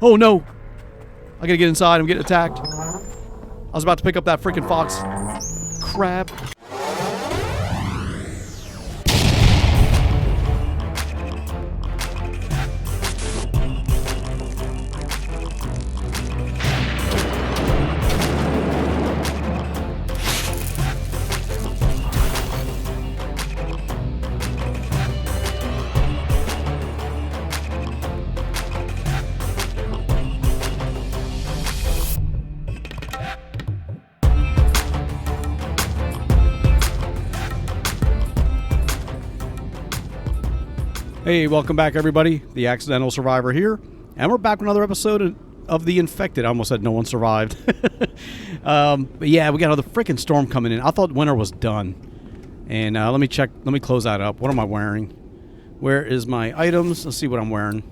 Oh no! I gotta get inside. I'm getting attacked. I was about to pick up that freaking fox. Crap. Hey, welcome back, everybody. The Accidental Survivor here, and we're back with another episode of The Infected. I almost said no one survived. But yeah, we got another freaking storm coming in. I thought winter was done. And let me check. Let me close that up. What am I wearing? Where is my items? Let's see what I'm wearing.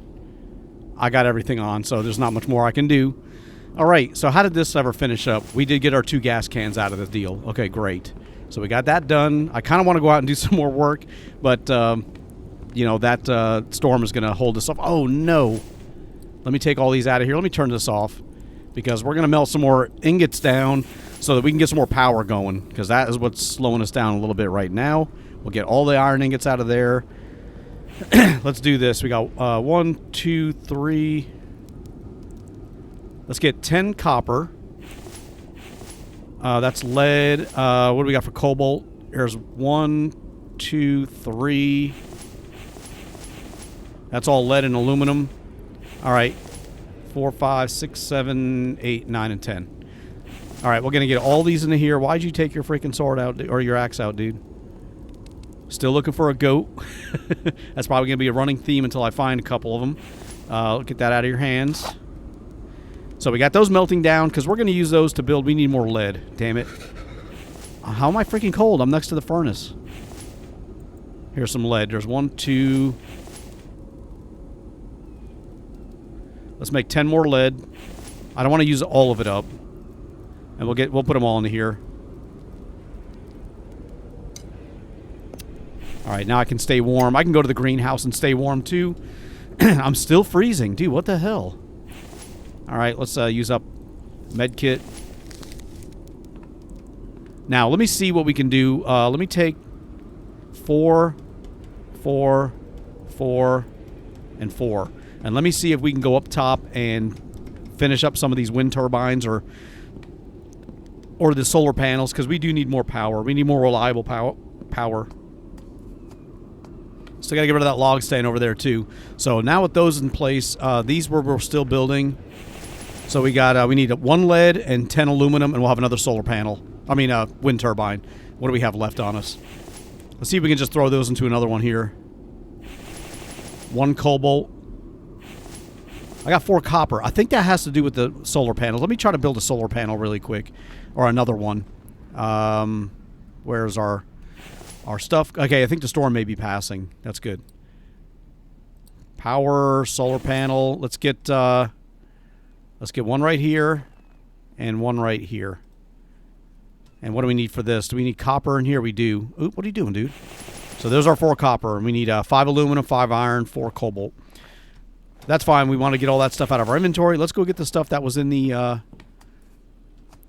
I got everything on, so there's not much more I can do. All right, so how did this ever finish up? We did get our 2 gas cans out of the deal. Okay, great. So we got that done. I kind of want to go out and do some more work, but... you know, that storm is going to hold us up. Oh, no. Let me take all these out of here. Let me turn this off because we're going to melt some more ingots down so that we can get some more power going because that is what's slowing us down a little bit right now. We'll get all the iron ingots out of there. Let's do this. We got 1, 2, 3. Let's get 10 copper. That's lead. What do we got for cobalt? Here's 1, 2, 3. That's all lead and aluminum. All right. 4, 5, 6, 7, 8, 9, and 10. All right, we're going to get all these into here. Why'd you take your freaking sword out, or your axe out, dude? Still looking for a goat. That's probably going to be a running theme until I find a couple of them. Get that out of your hands. So we got those melting down because we're going to use those to build. We need more lead. Damn it. How am I freaking cold? I'm next to the furnace. Here's some lead. There's 1, 2... Let's make 10 more lead. I don't want to use all of it up. And we'll put them all into here. All right, now I can stay warm. I can go to the greenhouse and stay warm too. I'm still freezing. Dude, what the hell? All right, let's use up med kit. Now, let me see what we can do. Let me take 4, 4, 4, and 4. And let me see if we can go up top and finish up some of these wind turbines or the solar panels, because we do need more power. We need more reliable power. Still got to get rid of that log stand over there, too. So now with those in place, these we're still building. So we need 1 lead and 10 aluminum, and we'll have another solar panel. I mean, wind turbine. What do we have left on us? Let's see if we can just throw those into another one here. 1 cobalt. I got 4 copper. I think that has to do with the solar panels. Let me try to build a solar panel really quick. Or another one. Where's our stuff? Okay, I think the storm may be passing. That's good. Power, solar panel. Let's get 1 right here and 1 right here. And what do we need for this? Do we need copper in here? We do. Oop, what are you doing, dude? So there's our 4 copper. And we need 5 aluminum, 5 iron, 4 cobalt. That's fine. We want to get all that stuff out of our inventory. Let's go get the stuff that was in the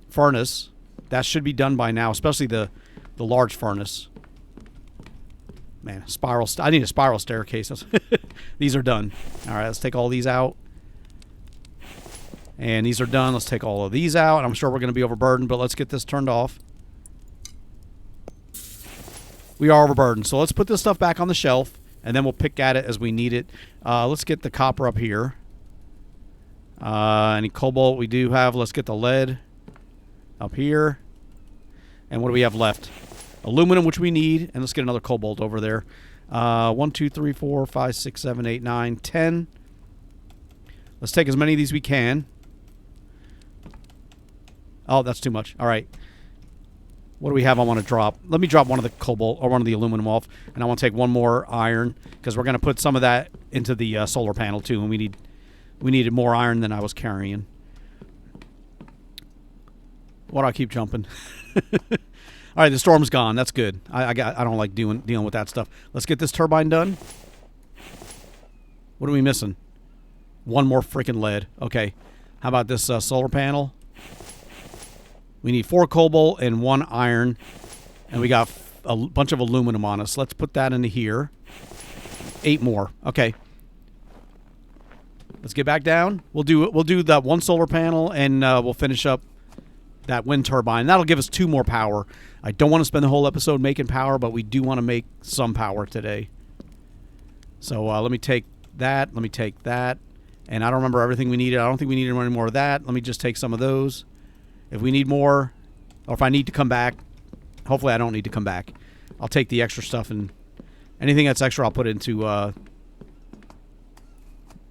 furnace. That should be done by now, especially the large furnace. Man, I need a spiral staircase. These are done. All right, let's take all these out. And these are done. Let's take all of these out. I'm sure we're going to be overburdened, but let's get this turned off. We are overburdened. So let's put this stuff back on the shelf. And then we'll pick at it as we need it. Let's get the copper up here. Any cobalt we do have. Let's get the lead up here. And what do we have left? Aluminum, which we need. And let's get another cobalt over there. 1, 2, 3, 4, 5, 6, 7, 8, 9, 10. Let's take as many of these we can. Oh, that's too much. All right. What do we have I want to drop? Let me drop one of the cobalt or one of the aluminum off. And I want to take 1 more iron because we're going to put some of that into the solar panel too. And we needed more iron than I was carrying. Why do I keep jumping? All right, the storm's gone. That's good. I don't like dealing with that stuff. Let's get this turbine done. What are we missing? One more freaking lead. Okay. How about this solar panel? We need 4 cobalt and 1 iron. And we got a bunch of aluminum on us. Let's put that into here. 8 more. Okay. Let's get back down. We'll do that 1 solar panel, and we'll finish up that wind turbine. That'll give us 2 more power. I don't want to spend the whole episode making power, but we do want to make some power today. So let me take that. Let me take that. And I don't remember everything we needed. I don't think we needed any more of that. Let me just take some of those. If we need more, or if I need to come back, hopefully I don't need to come back. I'll take the extra stuff, and anything that's extra I'll put into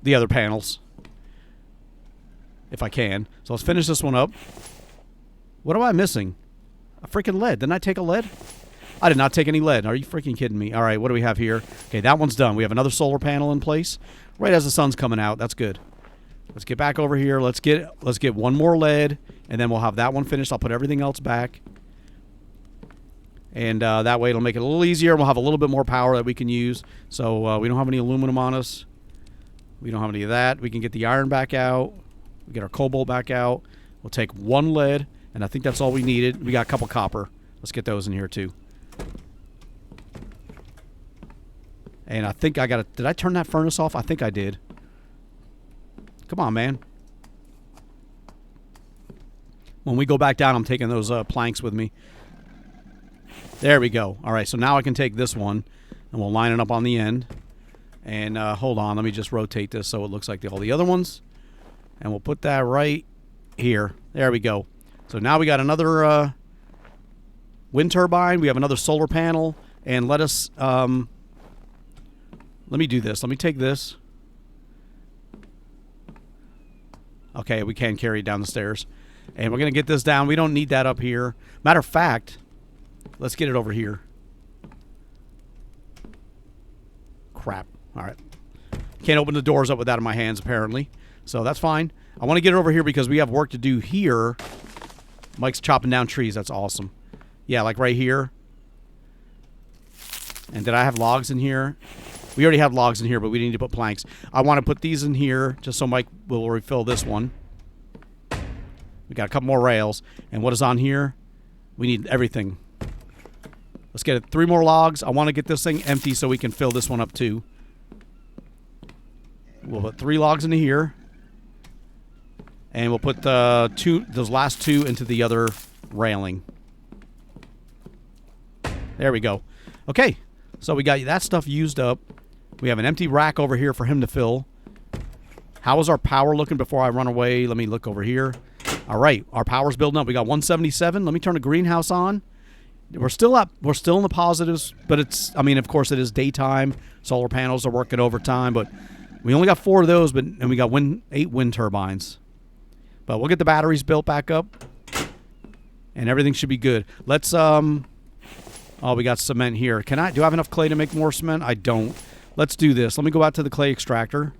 the other panels if I can. So let's finish this one up. What am I missing? A freaking lead. Didn't I take a lead? I did not take any lead. Are you freaking kidding me? All right, what do we have here? Okay, that one's done. We have another solar panel in place right as the sun's coming out. That's good. Let's get back over here. Let's get 1 more lead, and then we'll have that one finished. I'll put everything else back. And that way it'll make it a little easier. We'll have a little bit more power that we can use. So we don't have any aluminum on us. We don't have any of that. We can get the iron back out. We get our cobalt back out. We'll take 1 lead, and I think that's all we needed. We got a couple copper. Let's get those in here too. And I think I got it. Did I turn that furnace off? I think I did. Come on, man. When we go back down, I'm taking those planks with me. There we go. All right, so now I can take this one, and we'll line it up on the end. And hold on, let me just rotate this so it looks like all the other ones. And we'll put that right here. There we go. So now we got another wind turbine. We have another solar panel. And let us... let me do this. Let me take this. Okay, we can carry it down the stairs. And we're going to get this down. We don't need that up here. Matter of fact, let's get it over here. Crap. All right. Can't open the doors up with that in my hands, apparently. So that's fine. I want to get it over here because we have work to do here. Mike's chopping down trees. That's awesome. Yeah, like right here. And did I have logs in here? We already have logs in here, but we need to put planks. I want to put these in here just so Mike will refill this one. We got a couple more rails. And what is on here? We need everything. Let's get it. 3 more logs. I want to get this thing empty so we can fill this one up too. We'll put 3 logs into here. And we'll put those last 2 into the other railing. There we go. Okay. So we got that stuff used up. We have an empty rack over here for him to fill. How is our power looking before I run away? Let me look over here. All right. Our power's building up. We got 177. Let me turn the greenhouse on. We're still up. We're still in the positives, but it's, I mean, of course it is daytime. Solar panels are working overtime, but we only got 4 of those, and we got 8 wind turbines. But we'll get the batteries built back up, and everything should be good. Let's, oh, we got cement here. Do I have enough clay to make more cement? I don't. Let's do this. Let me go out to the clay extractor.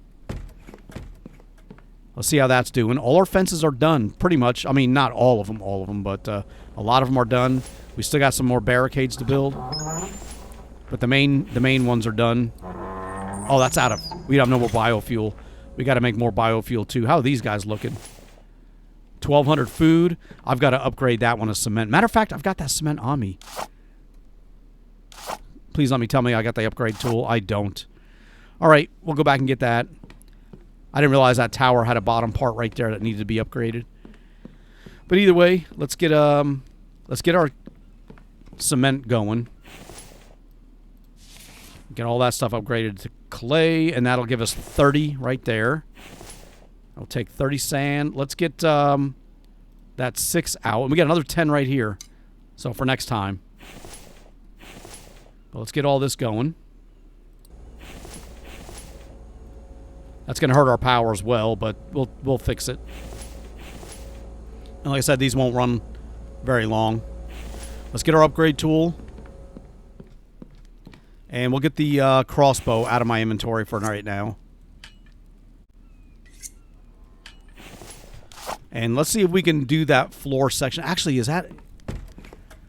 Let's see how that's doing. All our fences are done, pretty much. I mean, not all of them, but a lot of them are done. We still got some more barricades to build, but the main ones are done. Oh, that's out of. We have no more biofuel. We got to make more biofuel too. How are these guys looking? 1,200 food. I've got to upgrade that one to cement. Matter of fact, I've got that cement on me. Please let me tell me I got the upgrade tool. I don't. All right, we'll go back and get that. I didn't realize that tower had a bottom part right there that needed to be upgraded. But either way, let's get our cement going. Get all that stuff upgraded to clay, and that'll give us 30 right there. I'll take 30 sand. Let's get that 6 out, and we got another 10 right here. So for next time. But let's get all this going. That's going to hurt our power as well, but we'll fix it. And like I said, these won't run very long. Let's get our upgrade tool. And we'll get the crossbow out of my inventory for right now. And let's see if we can do that floor section. Actually, is that...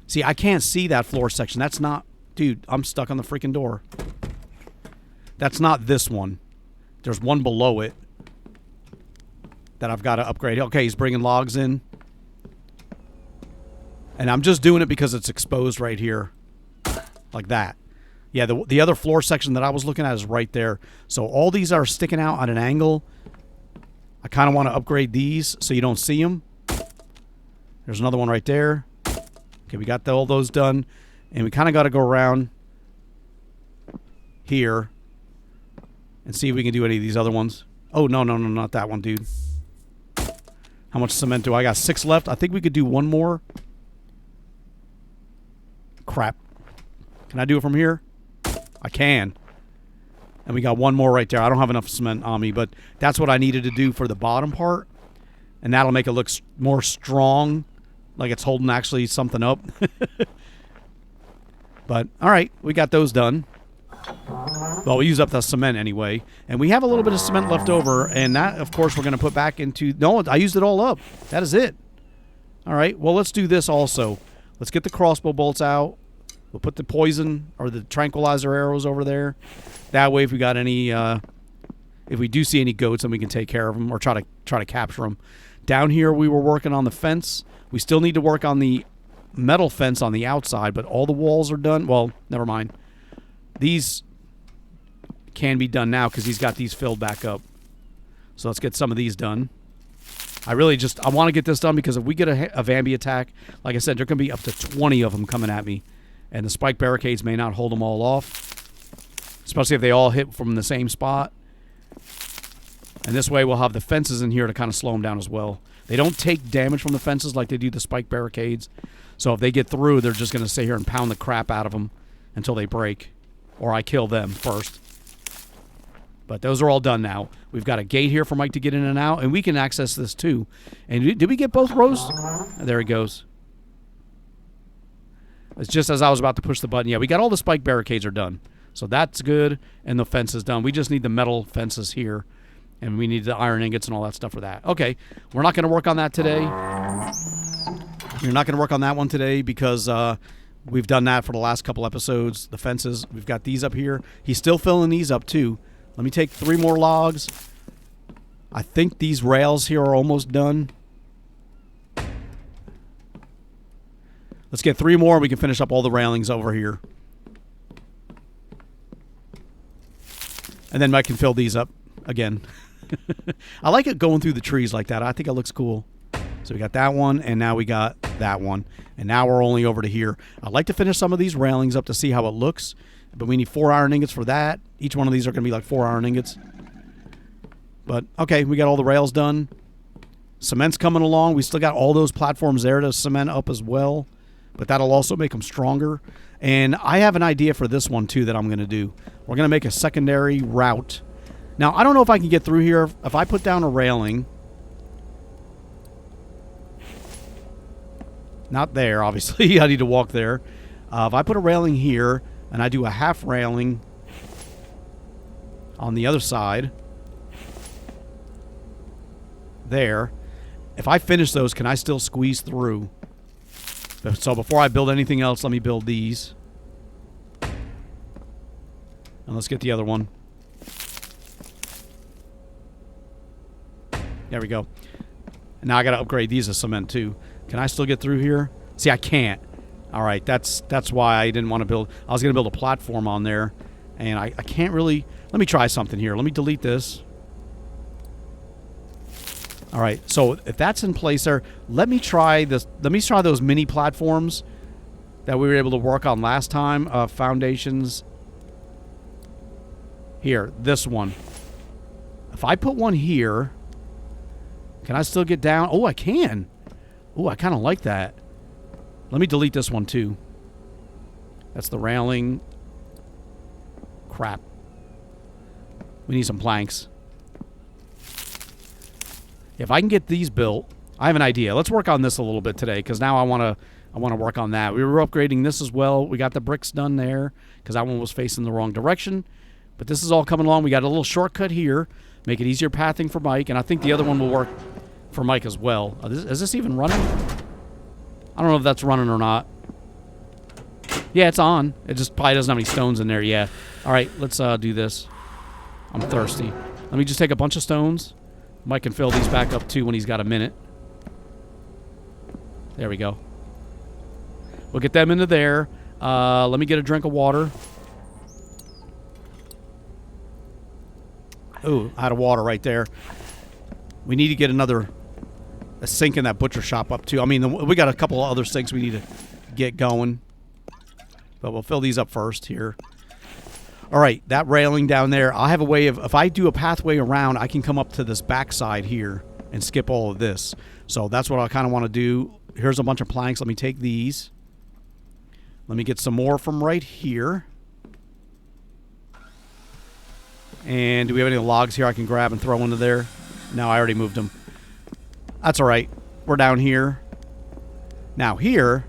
See, I can't see that floor section. That's not... Dude, I'm stuck on the freaking door. That's not this one. There's one below it. that I've got to upgrade. Okay, he's bringing logs in. And I'm just doing it because it's exposed right here. Like that. Yeah, the other floor section that I was looking at is right there. So all these are sticking out at an angle. I kind of want to upgrade these so you don't see them. There's another one right there. Okay, we got all those done. And we kind of got to go around here and see if we can do any of these other ones. Oh, no, not that one, dude. How much cement do I got? 6 left. I think we could do one more. Crap. Can I do it from here? I can. And we got one more right there. I don't have enough cement on me, but that's what I needed to do for the bottom part. And that'll make it look more strong, like it's holding actually something up. But, all right, we got those done. Well, we use up the cement anyway. And we have a little bit of cement left over, and that, of course, we're going to put back into... No, I used it all up. That is it. All right, well, let's do this also. Let's get the crossbow bolts out. We'll put the poison or the tranquilizer arrows over there. That way, if we got any, if we do see any goats, then we can take care of them or try to capture them. Down here, we were working on the fence. We still need to work on the metal fence on the outside, but all the walls are done. Well, never mind. These can be done now because he's got these filled back up. So let's get some of these done. I want to get this done because if we get a Vambi attack, like I said, there can be up to 20 of them coming at me. And the spike barricades may not hold them all off, especially if they all hit from the same spot. And this way we'll have the fences in here to kind of slow them down as well. They don't take damage from the fences like they do the spike barricades. So if they get through, they're just going to sit here and pound the crap out of them until they break. Or I kill them first. But those are all done now. We've got a gate here for Mike to get in and out, and we can access this too. And did we get both rows? There he goes. It's just as I was about to push the button. Yeah, we got all the spike barricades are done. So that's good, and the fence is done. We just need the metal fences here, and we need the iron ingots and all that stuff for that. Okay, we're not going to work on that today. We're not going to work on that one today because we've done that for the last couple episodes. The fences, we've got these up here. He's still filling these up too. Let me take 3 more logs. I think these rails here are almost done. Let's get 3 more and we can finish up all the railings over here. And then Mike can fill these up again. I like it going through the trees like that. I think it looks cool. So we got that one, and now we got that one. And now we're only over to here. I'd like to finish some of these railings up to see how it looks. But we need 4 iron ingots for that. Each one of these are going to be like 4 iron ingots. But, okay, we got all the rails done. Cement's coming along. We still got all those platforms there to cement up as well. But that'll also make them stronger. And I have an idea for this one, too, that I'm going to do. We're going to make a secondary route. Now, I don't know if I can get through here. If I put down a railing... Not there, obviously. I need to walk there. If I put a railing here, and I do a half railing on the other side... There. If I finish those, can I still squeeze through? So before I build anything else, let me build these. And let's get the other one. There we go. And now I got to upgrade these to cement too. Can I still get through here? See, I can't. All right, that's why I didn't want to build. I was going to build a platform on there, and I can't really. Let me try something here. Let me delete this. All right, so if that's in place there, let me try this. Let me try those mini platforms that we were able to work on last time. Foundations. Here, this one. If I put one here, can I still get down? Oh, I can. Oh, I kind of like that. Let me delete this one too. That's the railing. Crap. We need some planks. If I can get these built, I have an idea. Let's work on this a little bit today because now I want to work on that. We were upgrading this as well. We got the bricks done there because that one was facing the wrong direction. But this is all coming along. We got a little shortcut here. Make it easier pathing for Mike. And I think the other one will work for Mike as well. Is this even running? I don't know if that's running or not. Yeah, it's on. It just probably doesn't have any stones in there. Yeah. All right, let's do this. I'm thirsty. Let me just take a bunch of stones. Mike can fill these back up too when he's got a minute. There we go. We'll get them into there. Let me get a drink of water. Ooh, out of water right there. We need to get a sink in that butcher shop up too. I mean, we got a couple of other sinks we need to get going. But we'll fill these up first here. All right, that railing down there, I have a way of, if I do a pathway around, I can come up to this backside here and skip all of this. So that's what I kind of want to do. Here's a bunch of planks. Let me take these. Let me get some more from right here. And do we have any logs here I can grab and throw into there? No, I already moved them. That's all right. We're down here. Now here,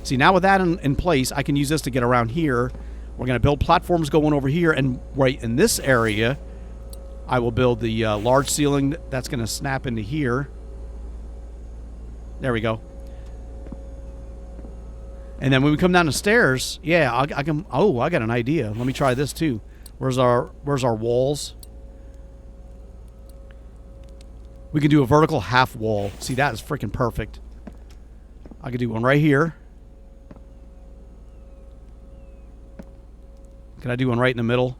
see, now with that in place, I can use this to get around here. We're going to build platforms going over here, and right in this area, I will build the large ceiling that's going to snap into here. There we go. And then when we come down the stairs, yeah, I can. Oh, I got an idea. Let me try this too. Where's our walls? We can do a vertical half wall. See, that is freaking perfect. I could do one right here. Can I do one right in the middle?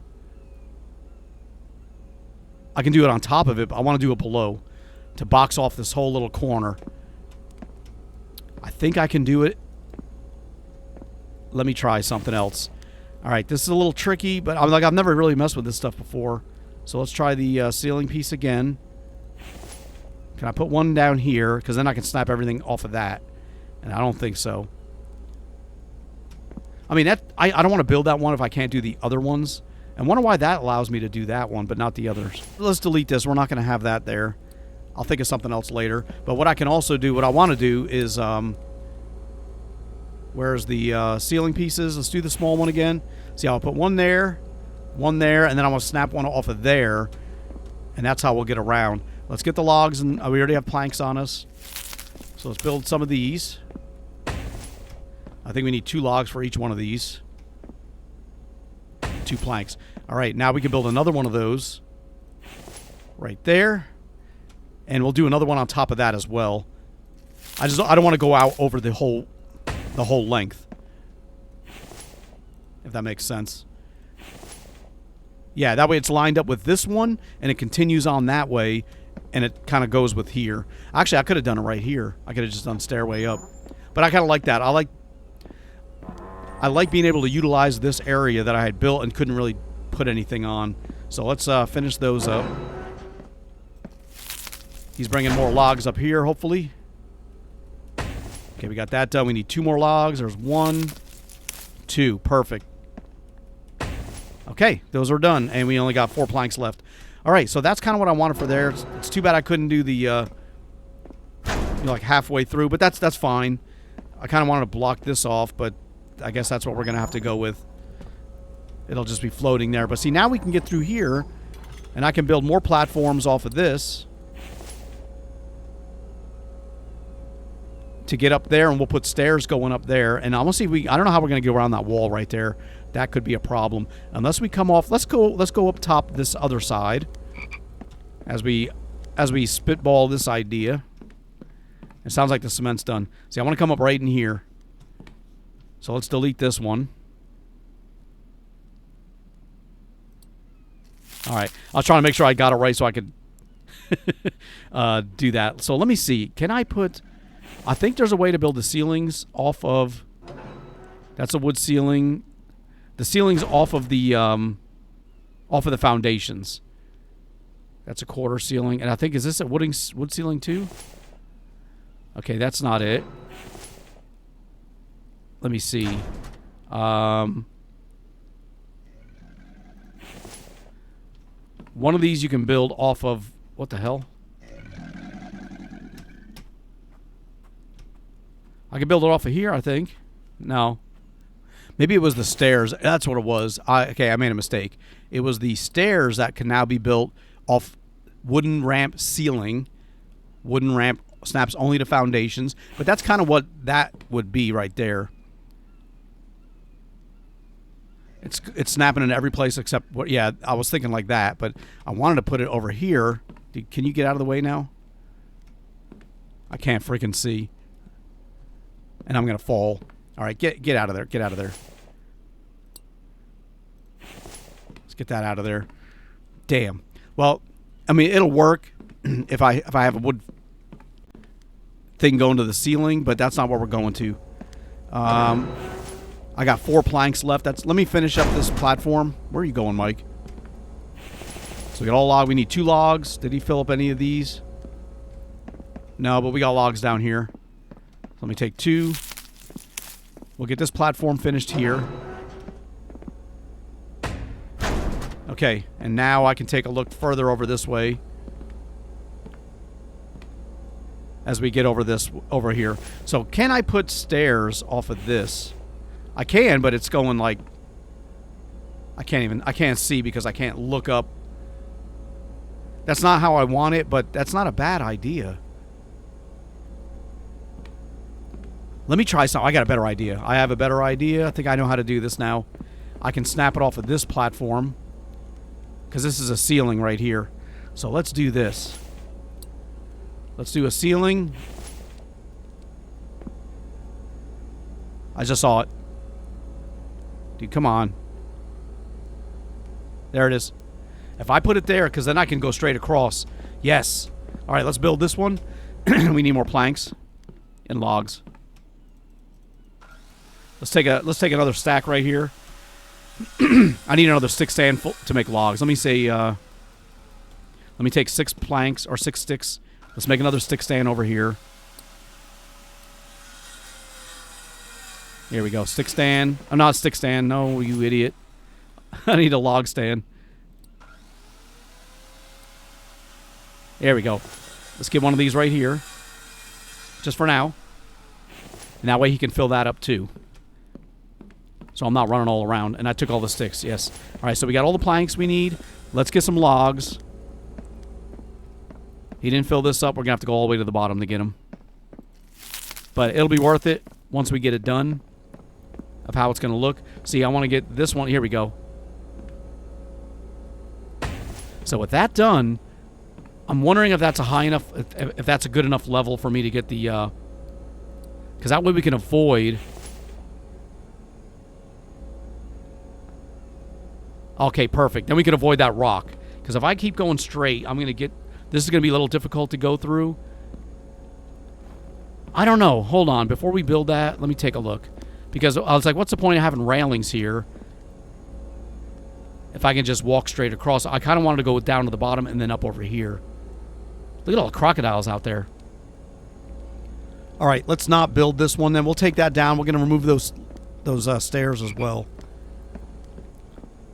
I can do it on top of it, but I want to do it below to box off this whole little corner. I think I can do it. Let me try something else. All right, this is a little tricky, but I've never really messed with this stuff before. So let's try the ceiling piece again. Can I put one down here? Because then I can snap everything off of that. And I don't think so. I mean, I don't want to build that one if I can't do the other ones. And wonder why that allows me to do that one, but not the others. Let's delete this. We're not going to have that there. I'll think of something else later. But what I can also do, what I want to do is, where's the ceiling pieces? Let's do the small one again. See, I'll put one there, and then I'm going to snap one off of there. And that's how we'll get around. Let's get the logs, and we already have planks on us. So let's build some of these. I think we need 2 logs for each one of these. 2 planks. All right, now we can build another one of those right there. And we'll do another one on top of that as well. I don't want to go out over the whole length. If that makes sense. Yeah, that way it's lined up with this one, and it continues on that way, and it kind of goes with here. Actually, I could have done it right here. I could have just done stairway up. But I kind of like that. I like being able to utilize this area that I had built and couldn't really put anything on. So let's finish those up. He's bringing more logs up here, hopefully. Okay, we got that done. We need 2 more logs. There's 1, 2. Perfect. Okay, those are done, and we only got 4 planks left. All right, so that's kind of what I wanted for there. It's too bad I couldn't do the like halfway through, but that's fine. I kind of wanted to block this off, but I guess that's what we're going to have to go with. It'll just be floating there. But see, now we can get through here, and I can build more platforms off of this to get up there, and we'll put stairs going up there. And I'm gonna see if I don't know how we're going to get around that wall right there. That could be a problem. Unless we come off, let's go up top this other side as we spitball this idea. It sounds like the cement's done. See, I want to come up right in here. So let's delete this one. All right. I was trying to make sure I got it right so I could do that. So let me see. Can I put... I think there's a way to build the ceilings off of... That's a wood ceiling. The ceilings off of the foundations. That's a quarter ceiling. And I think, is this a wood ceiling too? Okay, that's not it. Let me see. One of these you can build off of... What the hell? I can build it off of here, I think. No. Maybe it was the stairs. That's what it was. Okay, I made a mistake. It was the stairs that can now be built off wooden ramp ceiling. Wooden ramp snaps only to foundations. But that's kind of what that would be right there. It's snapping in every place except... Yeah, I was thinking like that. But I wanted to put it over here Dude, can you get out of the way now? I can't freaking see. And I'm going to fall. All right, get out of there. Get out of there. Let's get that out of there. Damn. Well, I mean, it'll work if I have a wood thing going to the ceiling, but that's not what we're going to. I got 4 planks left. Let me finish up this platform. Where are you going, Mike? So we got all log. We need 2 logs. Did he fill up any of these? No, but we got logs down here. Let me take 2. We'll get this platform finished here. Okay, and now I can take a look further over this way as we get over here. So can I put stairs off of this? I can, but it's going like I can't see because I can't look up. That's not how I want it, but that's not a bad idea. Let me try something. I got a better idea. I have a better idea. I think I know how to do this now. I can snap it off of this platform because this is a ceiling right here. So let's do this. Let's do a ceiling. I just saw it. Dude, come on. There it is. If I put it there, because then I can go straight across. Yes. All right, let's build this one. We need more planks and logs. Let's take another stack right here. I need another stick stand to make logs. Let me say, let me take 6 planks or 6 sticks. Let's make another stick stand over here. Here we go. Stick stand. I'm not a stick stand. No, you idiot. I need a log stand. There we go. Let's get one of these right here. Just for now. And that way he can fill that up too. So I'm not running all around. And I took all the sticks. Yes. All right, so we got all the planks we need. Let's get some logs. He didn't fill this up. We're going to have to go all the way to the bottom to get him. But it'll be worth it once we get it done of how it's going to look. See, I want to get this one. Here we go. So with that done, I'm wondering if that's a high enough, if that's a good enough level for me to get the, because that way we can avoid. Okay, perfect. Then we can avoid that rock. Because if I keep going straight, I'm going to get, this is going to be a little difficult to go through. I don't know. Hold on. Before we build that, let me take a look. Because I was like, what's the point of having railings here if I can just walk straight across? I kind of wanted to go down to the bottom and then up over here. Look at all the crocodiles out there. All right, let's not build this one then. We'll take that down. We're going to remove those stairs as well.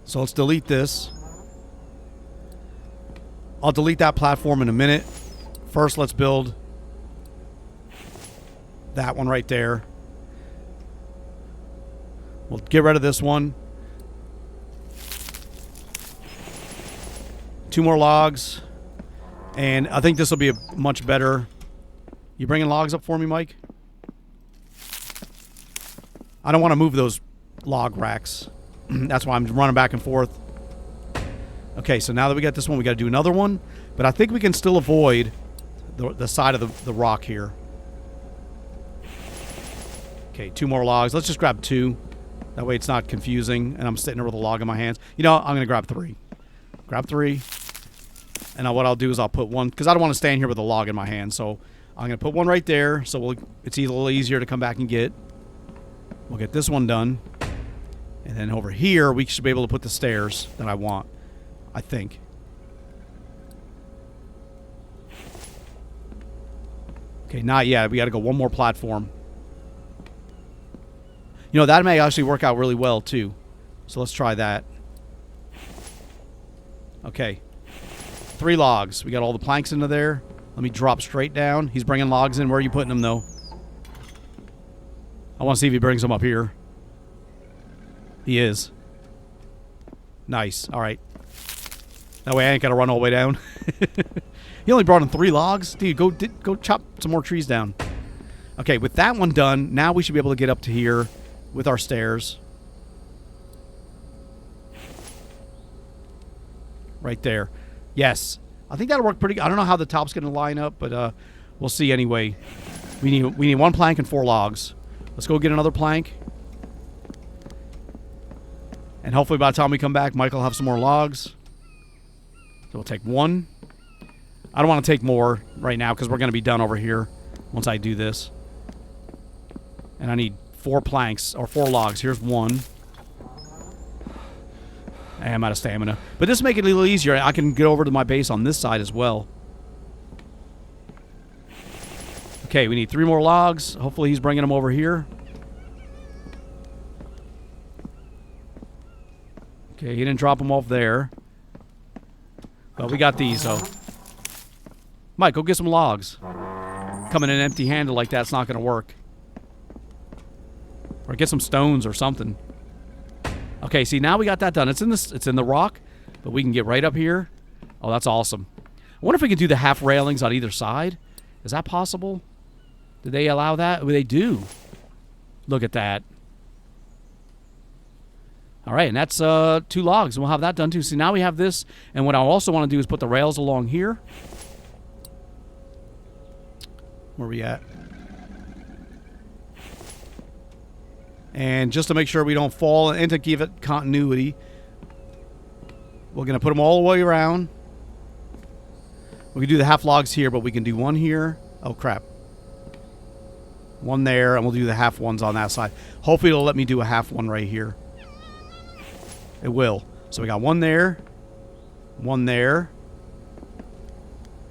So let's delete this. I'll delete that platform in a minute. First, let's build that one right there. We'll get rid of this one. 2 more logs. And I think this will be a much better... You bringing logs up for me, Mike? I don't want to move those log racks. That's why I'm running back and forth. Okay, so now that we got this one, we got to do another one. But I think we can still avoid the side of the rock here. Okay, 2 more logs. Let's just grab 2. That way it's not confusing, and I'm sitting there with a log in my hands. You know, I'm going to grab 3. Grab 3. And what I'll do is I'll put one, because I don't want to stand here with a log in my hand. So I'm going to put one right there, so it's a little easier to come back and get. We'll get this one done. And then over here, we should be able to put the stairs that I want, I think. Okay, not yet. We got to go one more platform. You know, that may actually work out really well, too. So let's try that. Okay. 3 logs. We got all the planks into there. Let me drop straight down. He's bringing logs in. Where are you putting them, though? I want to see if he brings them up here. He is. Nice. All right. That way I ain't got to run all the way down. He only brought in 3 logs. Dude, go chop some more trees down. Okay, with that one done, now we should be able to get up to here with our stairs. Right there. Yes. I think that'll work pretty good. I don't know how the top's going to line up, but we'll see anyway. We need 1 plank and 4 logs. Let's go get another plank. And hopefully by the time we come back, Mike will have some more logs. So we'll take 1. I don't want to take more right now because we're going to be done over here once I do this. And I need 4 planks, or 4 logs. Here's 1. I'm out of stamina. But this will make it a little easier. I can get over to my base on this side as well. Okay, we need 3 more logs. Hopefully he's bringing them over here. Okay, he didn't drop them off there. But we got these, though. Mike, go get some logs. Coming in empty-handed like that's not going to work. Or get some stones or something. Okay, see, now we got that done. It's in the rock, but we can get right up here. Oh, that's awesome. I wonder if we could do the half railings on either side. Is that possible? Do they allow that? Well, they do. Look at that. All right, and that's 2 logs, and we'll have that done too. See, now we have this, and what I also want to do is put the rails along here. Where are we at? And just to make sure we don't fall and to give it continuity, we're going to put them all the way around. We can do the half logs here, but we can do 1 here. Oh, crap. 1 there, and we'll do the half ones on that side. Hopefully it'll let me do a half one right here. It will. So we got 1 there, 1 there,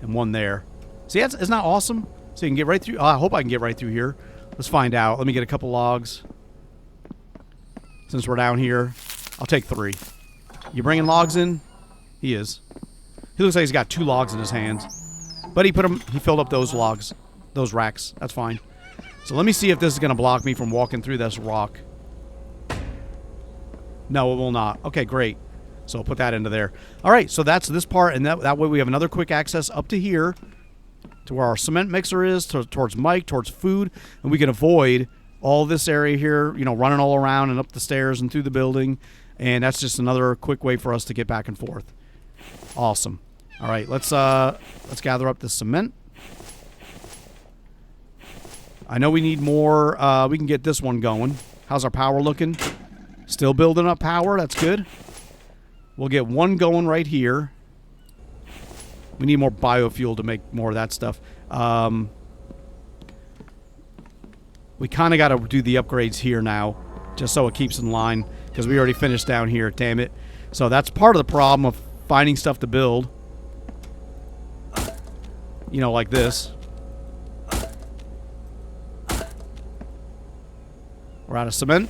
and 1 there. See, it's not awesome? So you can get right through. Oh, I hope I can get right through here. Let's find out. Let me get a couple logs. Since we're down here, I'll take 3. You bringing logs in? He is. He looks like he's got 2 logs in his hands. But he filled up those logs, those racks. That's fine. So let me see if this is going to block me from walking through this rock. No, it will not. Okay, great. So I'll put that into there. All right, so that's this part, and that way we have another quick access up to here to where our cement mixer is, towards Mike, towards food, and we can avoid all this area here, you know, running all around and up the stairs and through the building, and that's just another quick way for us to get back and forth. Awesome. All right, let's gather up the cement. I know we need more. We can get this one going. How's our power looking? Still building up power. That's good. We'll get 1 going right here. We need more biofuel to make more of that stuff. We kind of got to do the upgrades here now, just so it keeps in line, because we already finished down here, damn it. So that's part of the problem of finding stuff to build. You know, like this. We're out of cement.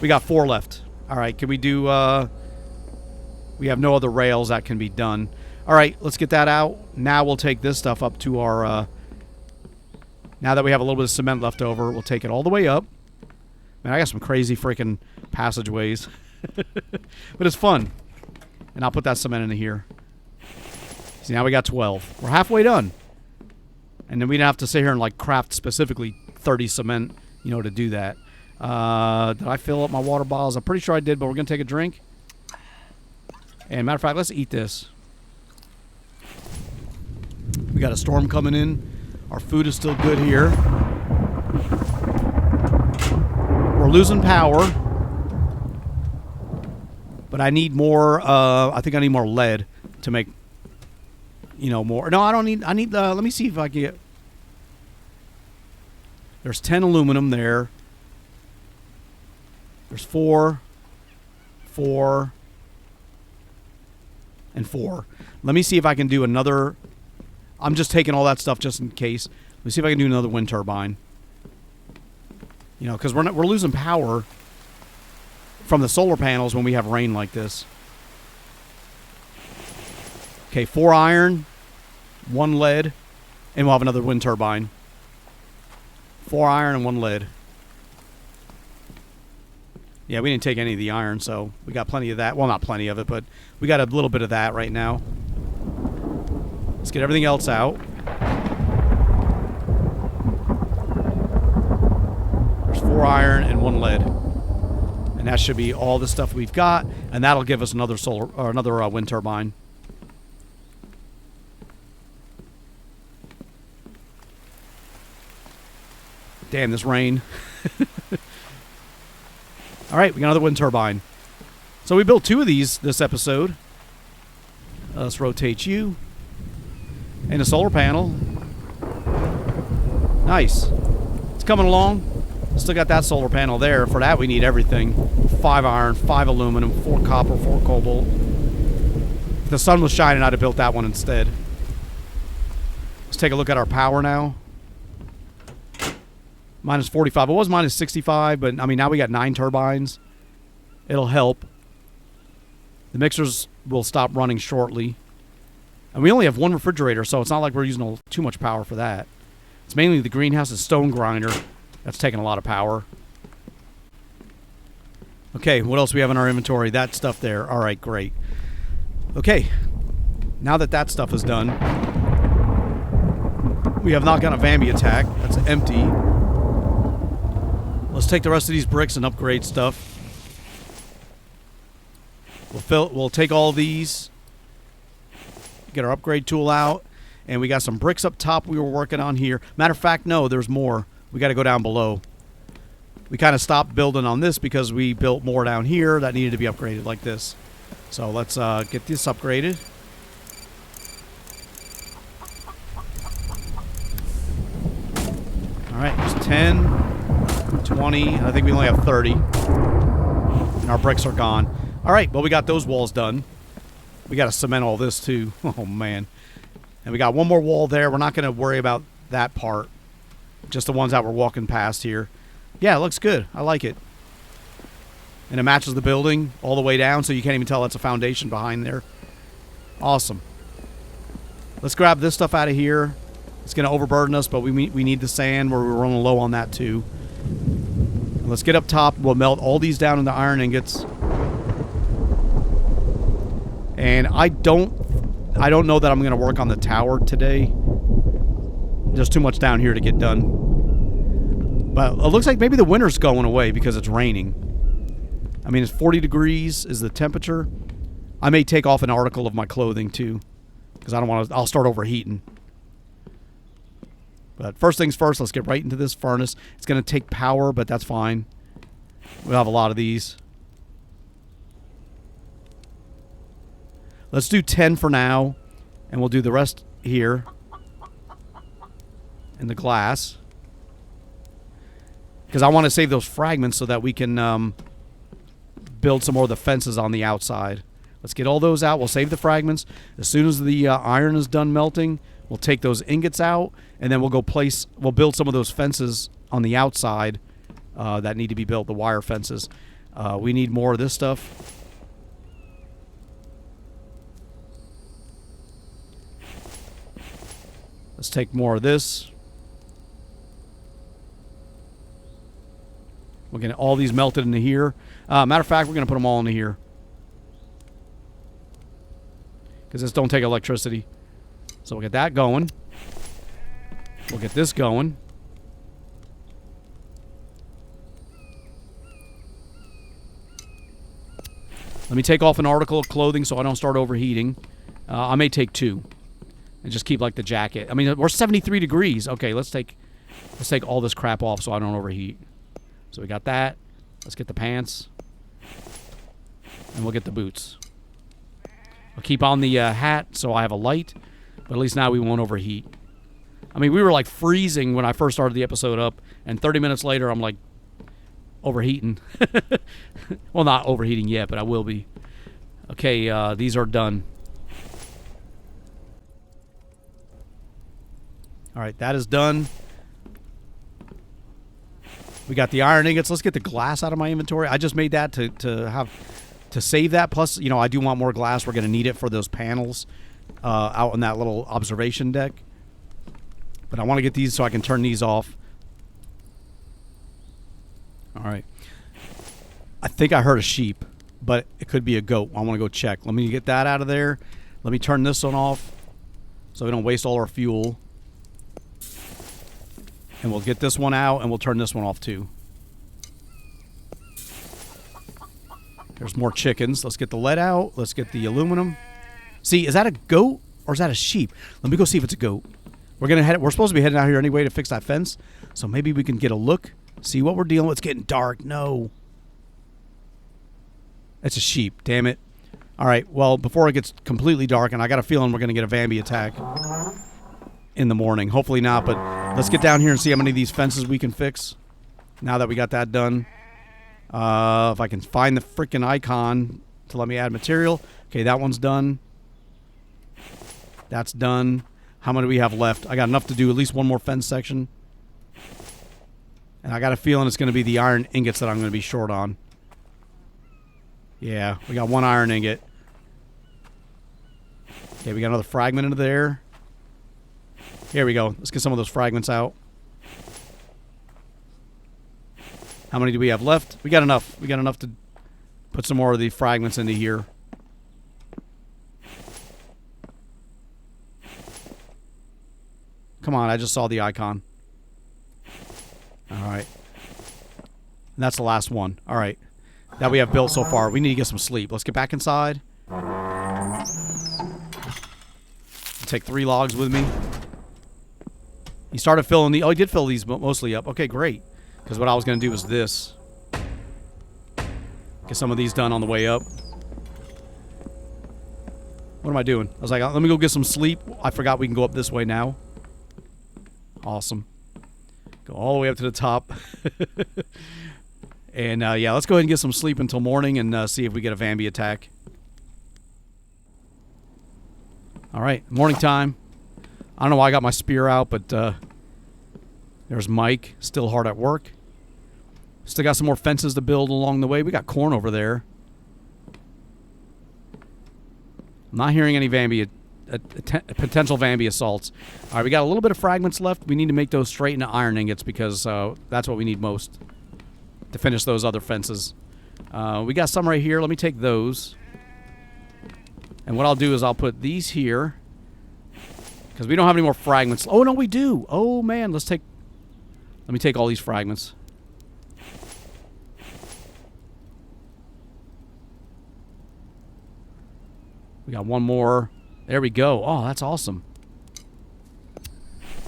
We got 4 left. All right, can we do... we have no other rails that can be done. All right, let's get that out. Now we'll take this stuff up to our... now that we have a little bit of cement left over, we'll take it all the way up. Man, I got some crazy freaking passageways. But it's fun. And I'll put that cement into here. See, now we got 12. We're halfway done. And then we don't have to sit here and, like, craft specifically 30 cement, you know, to do that. Did I fill up my water bottles? I'm pretty sure I did, but we're going to take a drink. And matter of fact, let's eat this. We got a storm coming in. Our food is still good here. We're losing power. But I need more, I think I need more lead to make, you know, more. No, I don't need, let me see if I can get. There's 10 aluminum there. There's 4, 4, and 4. Let me see if I can do another. I'm just taking all that stuff just in case. Let me see if I can do another wind turbine. You know, because we're losing power from the solar panels when we have rain like this. Okay, 4 iron, 1 lead, and we'll have another wind turbine. 4 iron and 1 lead. Yeah, we didn't take any of the iron, so we got plenty of that. Well, not plenty of it, but we got a little bit of that right now. Let's get everything else out. There's 4 iron and 1 lead. And that should be all the stuff we've got, and that'll give us another solar or another wind turbine. Damn, this rain. All right, we got another wind turbine. So we built 2 of these this episode. Let's rotate you. And a solar panel. Nice. It's coming along. Still got that solar panel there. For that, we need everything. 5 iron, 5 aluminum, 4 copper, 4 cobalt. If the sun was shining, I'd have built that one instead. Let's take a look at our power now. Minus 45. It was minus 65, but I mean, now we got 9 turbines. It'll help. The mixers will stop running shortly. And we only have 1 refrigerator, so it's not like we're using too much power for that. It's mainly the greenhouse's stone grinder that's taking a lot of power. Okay, what else we have in our inventory? That stuff there. All right, great. Okay, now that that stuff is done, we have not gotten a Vambi attack. That's empty. Let's take the rest of these bricks and upgrade stuff. We'll take all these, get our upgrade tool out, and we got some bricks up top we were working on here. Matter of fact, no, there's more. We got to go down below. We kind of stopped building on this because we built more down here that needed to be upgraded like this. So let's get this upgraded. All right, there's 10, 20, I think we only have 30. And our bricks are gone. All right, well, we got those walls done. We got to cement all this too. Oh, man. And we got one more wall there. We're not going to worry about that part. Just the ones that we're walking past here. Yeah, it looks good. I like it. And it matches the building all the way down, so you can't even tell that's a foundation behind there. Awesome. Let's grab this stuff out of here. It's going to overburden us, but we need the sand. We're running low on that too. And let's get up top. We'll melt all these down into iron ingots. And I don't know that I'm going to work on the tower today. There's too much down here to get done. But it looks like maybe the winter's going away because it's raining. I mean, it's 40 degrees is the temperature. I may take off an article of my clothing too, because I don't want to. I'll start overheating. But first things first, let's get right into this furnace. It's going to take power, but that's fine. We'll have a lot of these. Let's do 10 for now, and we'll do the rest here in the glass. Because I want to save those fragments so that we can build some more of the fences on the outside. Let's get all those out. We'll save the fragments. As soon as the iron is done melting, we'll take those ingots out, and then we'll build some of those fences on the outside that need to be built, the wire fences. We need more of this stuff. Let's take more of this. We're going to all these melted into here. Matter of fact, we're going to put them all into here. Because this don't take electricity. So we'll get that going. We'll get this going. Let me take off an article of clothing so I don't start overheating. I may take 2. And just keep like the jacket. I mean, we're 73 degrees. Okay, let's take all this crap off so I don't overheat. So we got that. Let's get the pants. And we'll get the boots. I'll keep on the hat so I have a light. But at least now we won't overheat. I mean, we were like freezing when I first started the episode up. And 30 minutes later, I'm like overheating. Well, not overheating yet, but I will be. Okay, these are done. All right, that is done. We got the iron ingots. Let's get the glass out of my inventory. I just made that to save that. Plus, you know, I do want more glass. We're going to need it for those panels out on that little observation deck. But I want to get these so I can turn these off. All right. I think I heard a sheep, but it could be a goat. I want to go check. Let me get that out of there. Let me turn this one off so we don't waste all our fuel. And we'll get this one out, and we'll turn this one off, too. There's more chickens. Let's get the lead out. Let's get the aluminum. See, is that a goat or is that a sheep? Let me go see if it's a goat. We're supposed to be heading out here anyway to fix that fence. So maybe we can get a look, see what we're dealing with. It's getting dark. No. It's a sheep. Damn it. All right. Well, before it gets completely dark, and I got a feeling we're going to get a Vambi attack in the morning. Hopefully not, but let's get down here and see how many of these fences we can fix. Now that we got that done. If I can find the freaking icon to let me add material. Okay, that one's done. That's done. How many do we have left? I got enough to do at least one more fence section. And I got a feeling it's going to be the iron ingots that I'm going to be short on. Yeah, we got one iron ingot. Okay, we got another fragment into there. Here we go. Let's get some of those fragments out. How many do we have left? We got enough. We got enough to put some more of the fragments into here. Come on, I just saw the icon. All right. And that's the last one. All right. That we have built so far. We need to get some sleep. Let's get back inside. Take 3 logs with me. He started filling the... Oh, he did fill these mostly up. Okay, great. Because what I was going to do was this. Get some of these done on the way up. What am I doing? I was like, let me go get some sleep. I forgot we can go up this way now. Awesome. Go all the way up to the top. And, yeah, let's go ahead and get some sleep until morning and see if we get a Vambi attack. All right, morning time. I don't know why I got my spear out, but there's Mike, still hard at work. Still got some more fences to build along the way. We got corn over there. I'm not hearing any Vambi, potential Vambi assaults. All right, we got a little bit of fragments left. We need to make those straight into iron ingots because that's what we need most to finish those other fences. We got some right here. Let me take those. And what I'll do is I'll put these here. Because we don't have any more fragments. Oh, no, we do. Oh, man. Let me take all these fragments. We got one more. There we go. Oh, that's awesome.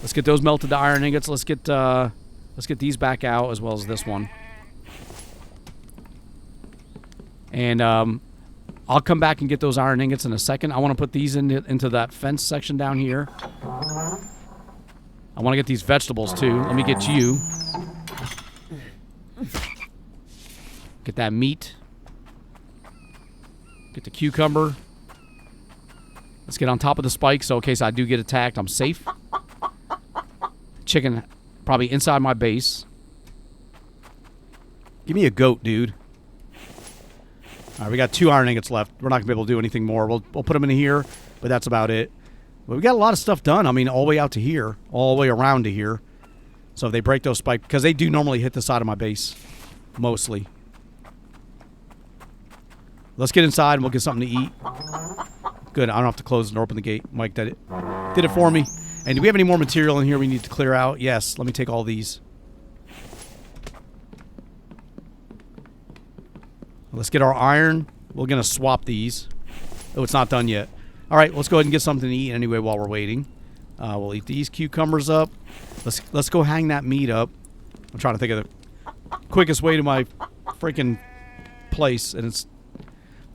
Let's get those melted to iron ingots. Let's get these back out as well as this one. And I'll come back and get those iron ingots in a second. I want to put these into that fence section down here. I want to get these vegetables too. Let me get you. Get that meat. Get the cucumber. Let's get on top of the spike so in case I do get attacked, I'm safe. Chicken probably inside my base. Give me a goat, dude. All right, we got 2 iron ingots left. We're not going to be able to do anything more. We'll put them in here, but that's about it. But we got a lot of stuff done. I mean, all the way out to here. All the way around to here. So if they break those spikes, because they do normally hit the side of my base. Mostly. Let's get inside and we'll get something to eat. Good, I don't have to close or open the gate. Mike did it for me. And do we have any more material in here we need to clear out? Yes, let me take all these. Let's get our iron. We're going to swap these. Oh, it's not done yet. All right, let's go ahead and get something to eat anyway while we're waiting. We'll eat these cucumbers up. Let's go hang that meat up. I'm trying to think of the quickest way to my freaking place. And it's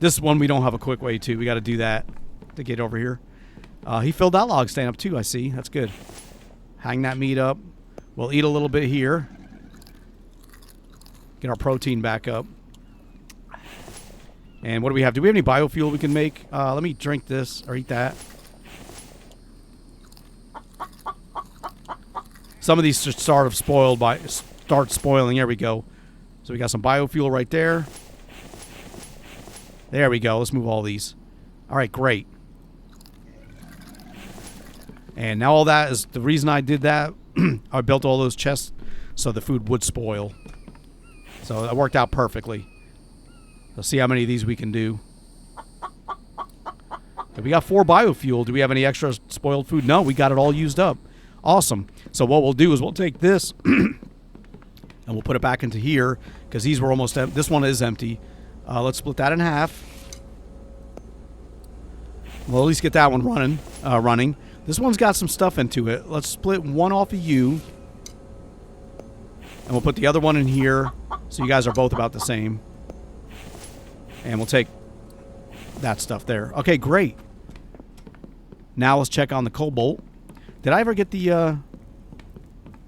this one we don't have a quick way to. We got to do that to get over here. He filled that log stand up too, I see. That's good. Hang that meat up. We'll eat a little bit here. Get our protein back up. And what do we have? Do we have any biofuel we can make? Let me drink this or eat that. Some of these should start spoiling. There we go. So we got some biofuel right there. There we go. Let's move all these. All right, great. And now all that is the reason I did that. I built all those chests so the food would spoil. So that worked out perfectly. Let's see how many of these we can do. We got 4 biofuel. Do we have any extra spoiled food? No, we got it all used up. Awesome. So what we'll do is we'll take this and we'll put it back into here because these were almost empty. This one is empty. Let's split that in half. We'll at least get that one running. This one's got some stuff into it. Let's split one off of you. And we'll put the other one in here. So you guys are both about the same. And we'll take that stuff there. Okay, great. Now let's check on the cobalt. Did I ever get the...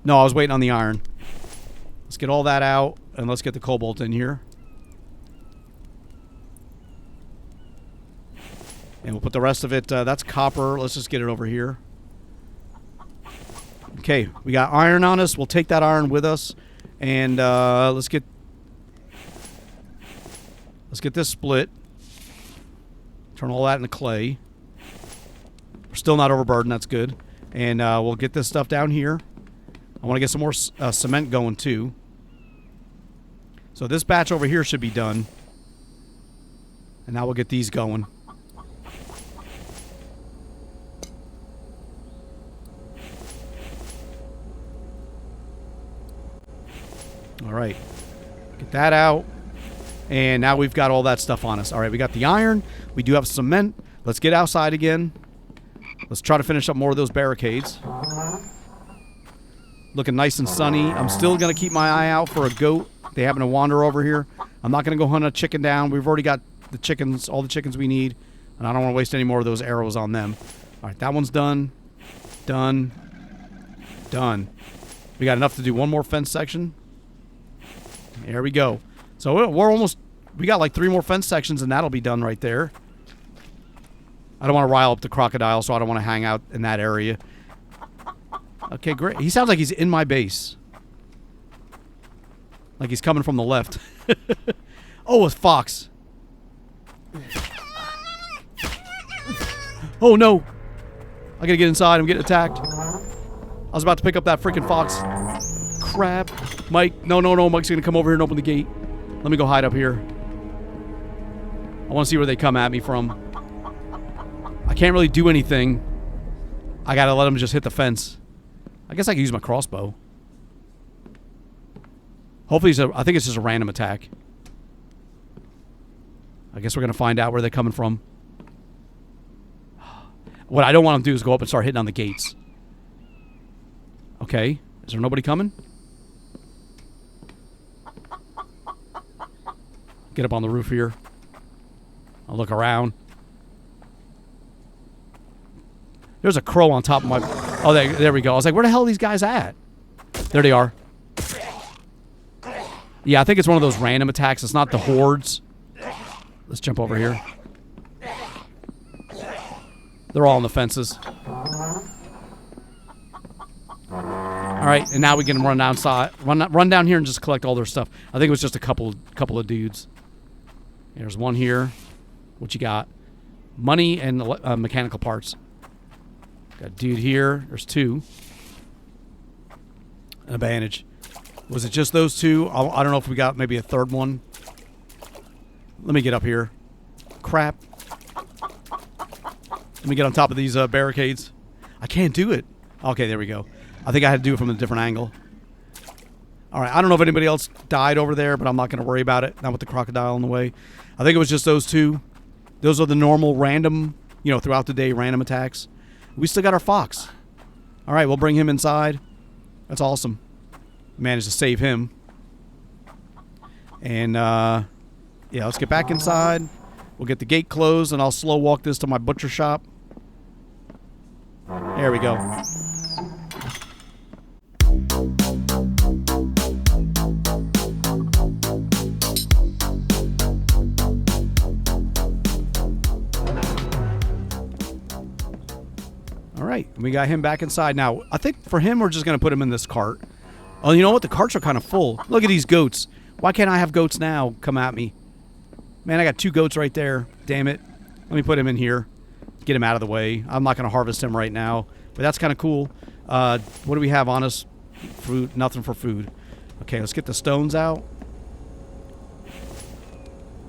No, I was waiting on the iron. Let's get all that out. And let's get the cobalt in here. And we'll put the rest of it... that's copper. Let's just get it over here. Okay, we got iron on us. We'll take that iron with us. And let's get this split. Turn all that into clay. We're still not overburdened. That's good. And we'll get this stuff down here. I want to get some more cement going too. So this batch over here should be done. And now we'll get these going. All right. Get that out. And now we've got all that stuff on us. All right, we got the iron. We do have cement. Let's get outside again. Let's try to finish up more of those barricades. Looking nice and sunny. I'm still going to keep my eye out for a goat. They happen to wander over here. I'm not going to go hunt a chicken down. We've already got the chickens, all the chickens we need. And I don't want to waste any more of those arrows on them. All right, that one's done. Done. Done. We got enough to do one more fence section. There we go. So we're almost... We got like 3 more fence sections and that'll be done right there. I don't want to rile up the crocodile, so I don't want to hang out in that area. Okay, great. He sounds like he's in my base. Like he's coming from the left. Oh, a fox. Oh, no. I gotta get inside. I'm getting attacked. I was about to pick up that freaking fox. Crap. Mike. No, no, no. Mike's gonna come over here and open the gate. Let me go hide up here. I want to see where they come at me from. I can't really do anything. I gotta let them just hit the fence. I guess I can use my crossbow. Hopefully, I think it's just a random attack. I guess we're gonna find out where they're coming from. What I don't want them to do is go up and start hitting on the gates. Okay. Is there nobody coming? Get up on the roof here. I'll look around. There's a crow on top of my... Oh, there we go. I was like, where the hell are these guys at? There they are. Yeah, I think it's one of those random attacks. It's not the hordes. Let's jump over here. They're all on the fences. Alright, and now we can run downside. Run down here and just collect all their stuff. I think it was just a couple of dudes. There's one here. What you got? Money and mechanical parts. Got a dude here. There's 2. And a bandage. Was it just those 2? I don't know if we got maybe a third one. Let me get up here. Crap. Let me get on top of these barricades. I can't do it. Okay, there we go. I think I had to do it from a different angle. Alright, I don't know if anybody else died over there, but I'm not going to worry about it. Not with the crocodile in the way. I think it was just those 2. Those are the normal random, you know, throughout the day random attacks. We still got our fox. Alright, we'll bring him inside. That's awesome. Managed to save him. And, yeah, let's get back inside. We'll get the gate closed, and I'll slow walk this to my butcher shop. There we go. All right, we got him back inside. Now, I think for him, we're just going to put him in this cart. Oh, you know what? The carts are kind of full. Look at these goats. Why can't I have goats now come at me? Man, I got 2 goats right there. Damn it. Let me put him in here. Get him out of the way. I'm not going to harvest him right now, but that's kind of cool. What do we have on us? Food. Nothing for food. Okay, let's get the stones out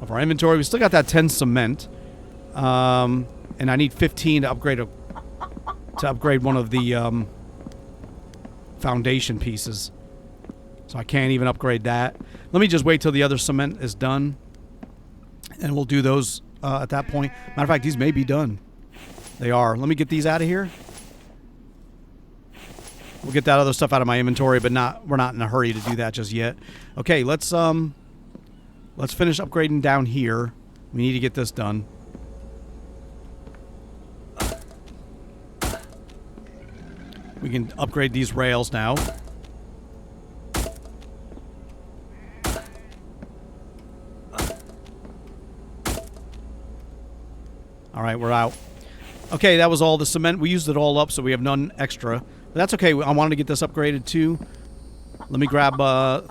of our inventory. We still got that 10 cement. And I need 15 to upgrade one of the foundation pieces. So I can't even upgrade that. Let me just wait till the other cement is done. And we'll do those at that point. Matter of fact, these may be done. They are. Let me get these out of here. We'll get that other stuff out of my inventory, but we're not in a hurry to do that just yet. Okay, let's finish upgrading down here. We need to get this done. We can upgrade these rails now. All right, we're out. Okay, that was all the cement. We used it all up, so we have none extra. But that's okay. I wanted to get this upgraded too. Let me grab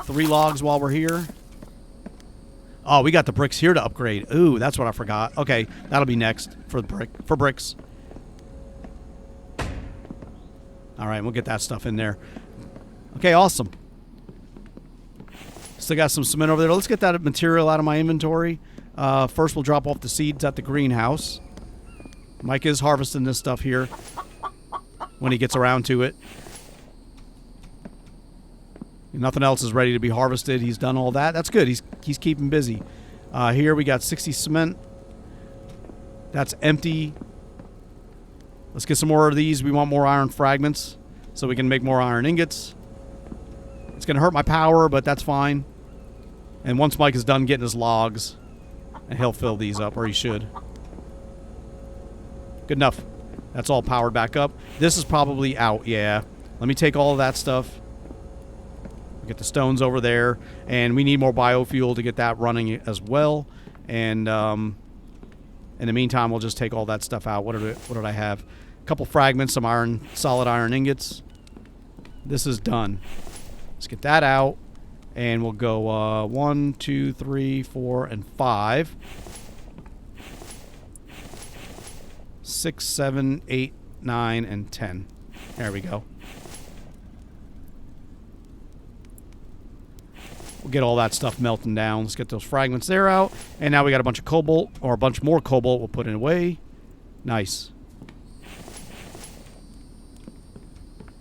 3 logs while we're here. Oh, we got the bricks here to upgrade. Ooh, that's what I forgot. Okay, that'll be next for bricks. All right, we'll get that stuff in there. Okay, awesome. Still got some cement over there. Let's get that material out of my inventory. First, we'll drop off the seeds at the greenhouse. Mike is harvesting this stuff here when he gets around to it. Nothing else is ready to be harvested. He's done all that. That's good. He's keeping busy. Here we got 60 cement. That's empty. Let's get some more of these. We want more iron fragments so we can make more iron ingots. It's going to hurt my power, but that's fine. And once Mike is done getting his logs, and he'll fill these up, or he should. Good enough. That's all powered back up. This is probably out, yeah. Let me take all of that stuff. Get the stones over there, and we need more biofuel to get that running as well. And in the meantime, we'll just take all that stuff out. What did I have? A couple fragments, some solid iron ingots. This is done. Let's get that out, and we'll go 1, 2, 3, 4, and 5, 6, 7, 8, 9, and 10. There we go. We'll get all that stuff melting down. Let's get those fragments there out. And now we got a bunch of cobalt, or a bunch more cobalt we'll put it away. Nice.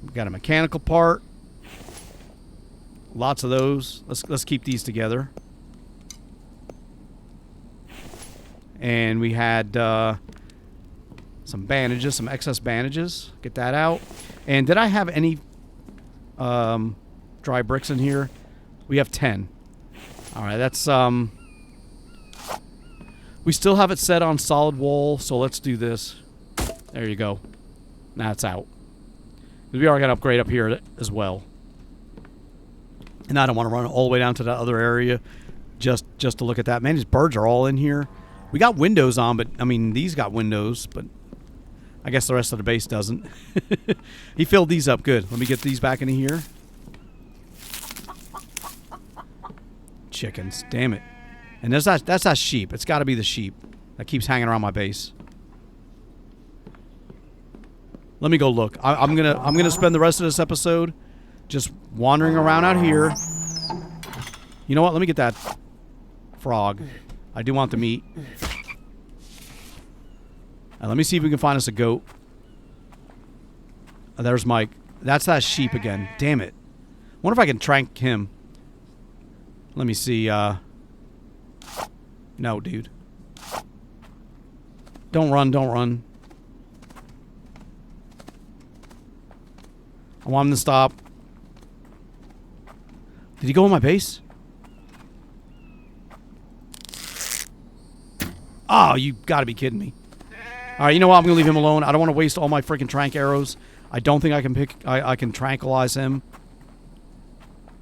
We got a mechanical part. Lots of those. Let's keep these together. And we had some bandages, some excess bandages. Get that out. And did I have any dry bricks in here? We have 10. All right, that's we still have it set on solid wall, so let's do this. There you go. Now it's out. We are going to upgrade up here as well. And I don't want to run all the way down to that other area just to look at that. Man, these birds are all in here. We got windows on, but I mean, these got windows, but I guess the rest of the base doesn't. He filled these up good. Let me get these back into here. Chickens, damn it. And that's that sheep. It's got to be the sheep that keeps hanging around my base. Let me go look. I'm gonna spend the rest of this episode just wandering around out here. You know what? Let me get that frog. I do want the meat. Let me see if we can find us a goat. There's Mike. That's that sheep again. Damn it. Wonder if I can trank him. Let me see. No, dude. Don't run, don't run. I want him to stop. Did he go in my base? Oh, you gotta be kidding me. Alright, you know what? I'm gonna leave him alone. I don't want to waste all my freaking trank arrows. I don't think I can I can tranquilize him.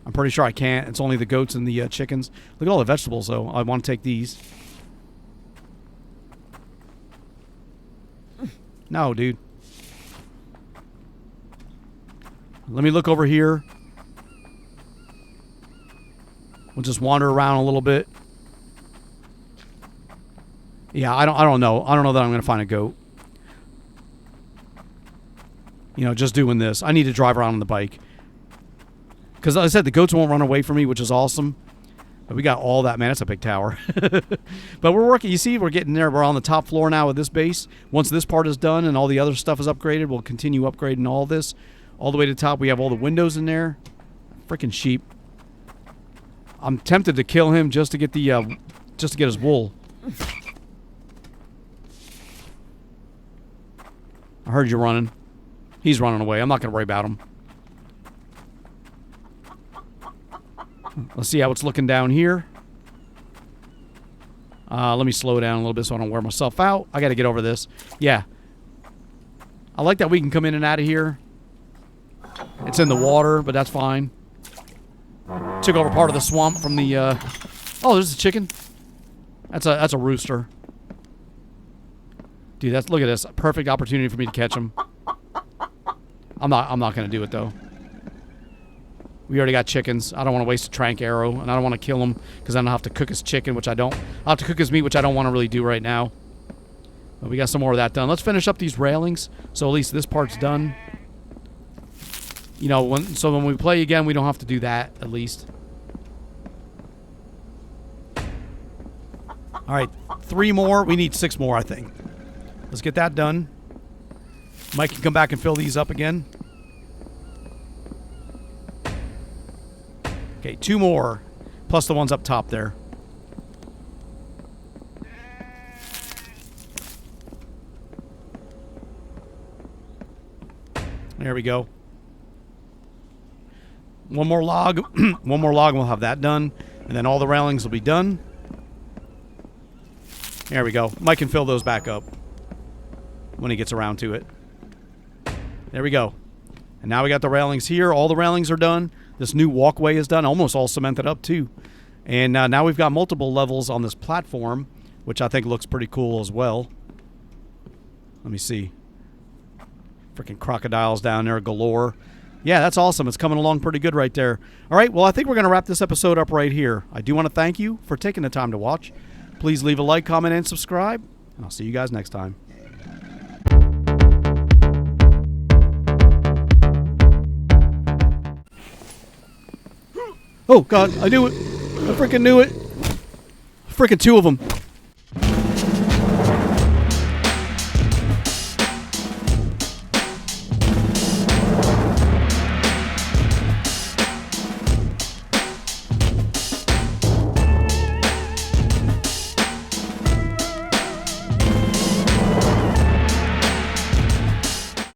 I'm pretty sure I can't. It's only the goats and the chickens. Look at all the vegetables, though. I want to take these. No, dude. Let me look over here. We'll just wander around a little bit. Yeah, I don't know. I don't know that I'm going to find a goat. You know, just doing this. I need to drive around on the bike. Because, like I said, the goats won't run away from me, which is awesome. But we got all that. Man, that's a big tower. But we're working. You see, we're getting there. We're on the top floor now of this base. Once this part is done and all the other stuff is upgraded, we'll continue upgrading all this. All the way to the top, we have all the windows in there. Freaking sheep. I'm tempted to kill him just to get the, just to get his wool. I heard you running. He's running away. I'm not going to worry about him. Let's see how it's looking down here. Let me slow down a little bit so I don't wear myself out. I got to get over this. Yeah. I like that we can come in and out of here. It's in the water, but that's fine. Took over part of the swamp from the... Oh, there's a chicken. That's a rooster. Dude, look at this. Perfect opportunity for me to catch him. I'm not going to do it, though. We already got chickens. I don't want to waste a trank arrow, and I don't want to kill him because then I'll have to cook his chicken, which I don't. I'll have to cook his meat, which I don't want to really do right now. But we got some more of that done. Let's finish up these railings, so at least this part's done. You know, when we play again, we don't have to do that, at least. All right, 3 more. We need 6 more, I think. Let's get that done. Mike can come back and fill these up again. Okay, 2 more, plus the ones up top there. There we go. One more log. One more log and we'll have that done. And then all the railings will be done. There we go. Mike can fill those back up when he gets around to it. There we go. And now we got the railings here. All the railings are done. This new walkway is done. Almost all cemented up too. And now we've got multiple levels on this platform, which I think looks pretty cool as well. Let me see. Freaking crocodiles down there galore. Yeah, that's awesome. It's coming along pretty good right there. All right, well, I think we're going to wrap this episode up right here. I do want to thank you for taking the time to watch. Please leave a like, comment, and subscribe. And I'll see you guys next time. Oh, God, I knew it. I freaking knew it. Freaking 2 of them.